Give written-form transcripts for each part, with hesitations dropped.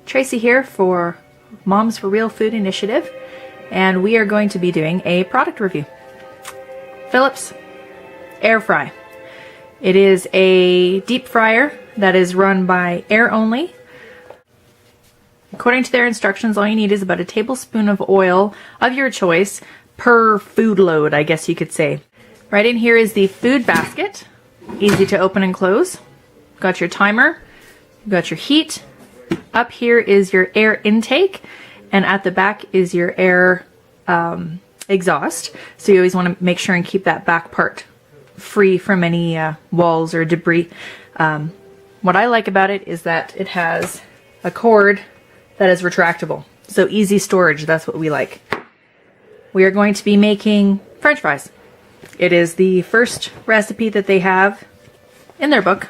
Tracy here for Moms for Real Food Initiative, and we are going to be doing a product review. Philips Air Fry. It is a deep fryer that is run by air only. According to their instructions, all you need is about a tablespoon of oil of your choice per food load, I guess you could say. Right in here is the food basket. Easy to open and close. Got your timer. Got your heat. Up here is your air intake, and at the back is your air exhaust. So you always want to make sure and keep that back part free from any walls or debris. What I like about it is that it has a cord that is retractable. So easy storage, that's what we like. We are going to be making French fries. It is the first recipe that they have in their book.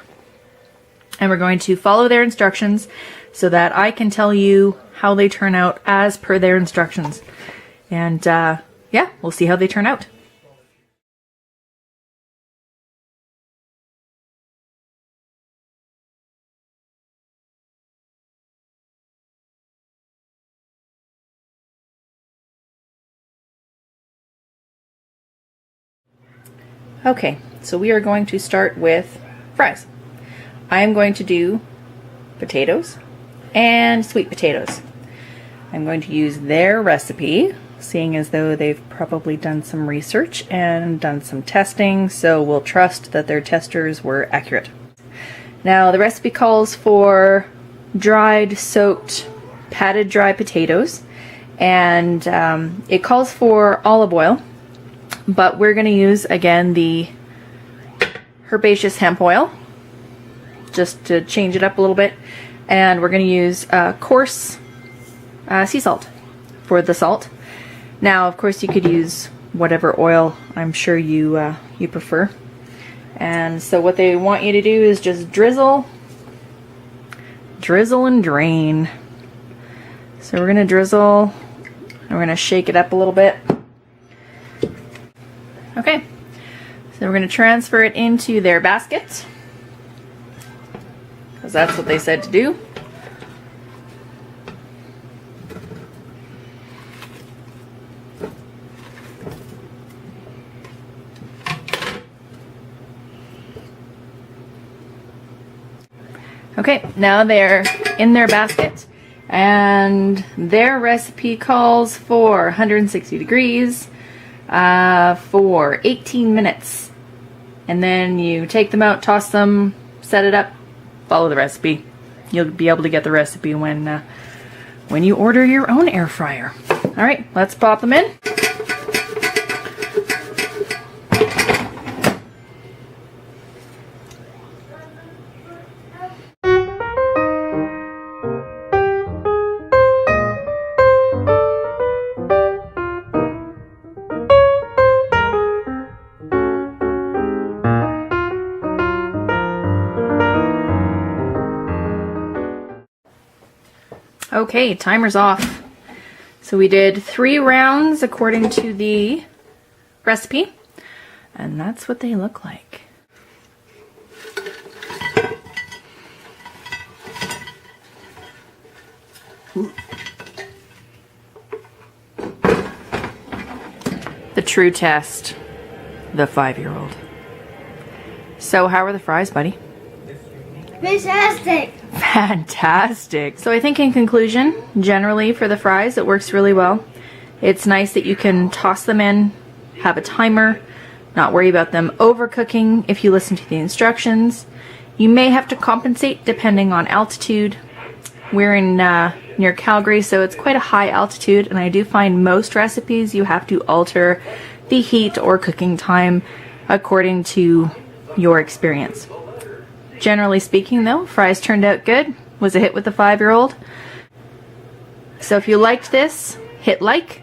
And we're going to follow their instructions so that I can tell you how they turn out as per their instructions. And yeah, we'll see how they turn out. Okay, so we are going to start with fries. I am going to do potatoes and sweet potatoes. I'm going to use their recipe, seeing as though they've probably done some research and done some testing, so we'll trust that their testers were accurate. Now, the recipe calls for dried, soaked, patted dry potatoes, and it calls for olive oil, but we're going to use, again, the herbaceous hemp oil, just to change it up a little bit. And we're going to use coarse sea salt for the salt. Now, of course, you could use whatever oil I'm sure you prefer. And so what they want you to do is just drizzle and drain. So we're going to drizzle, and we're going to shake it up a little bit. Okay, so we're going to transfer it into their basket, because that's what they said to do. Okay, now they're in their basket, and their recipe calls for 160 degrees for 18 minutes. And then you take them out, toss them, set it up, follow the recipe. You'll be able to get the recipe when you order your own air fryer. All right, let's pop them in. Okay, timer's off. So we did 3 rounds according to the recipe, and that's what they look like. The true test, the 5-year-old. So how are the fries, buddy? Fantastic! Fantastic! So I think in conclusion, generally for the fries, it works really well. It's nice that you can toss them in, have a timer, not worry about them overcooking if you listen to the instructions. You may have to compensate depending on altitude. We're in near Calgary, so it's quite a high altitude, and I do find most recipes you have to alter the heat or cooking time according to your experience. Generally speaking, though, fries turned out good. Was a hit with the 5-year-old. So if you liked this, hit like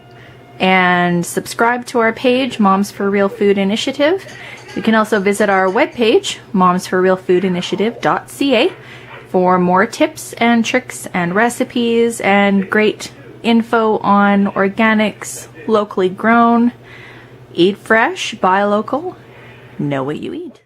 and subscribe to our page, Moms for Real Food Initiative. You can also visit our webpage, momsforrealfoodinitiative.ca, for more tips and tricks and recipes and great info on organics, locally grown. Eat fresh, buy local, know what you eat.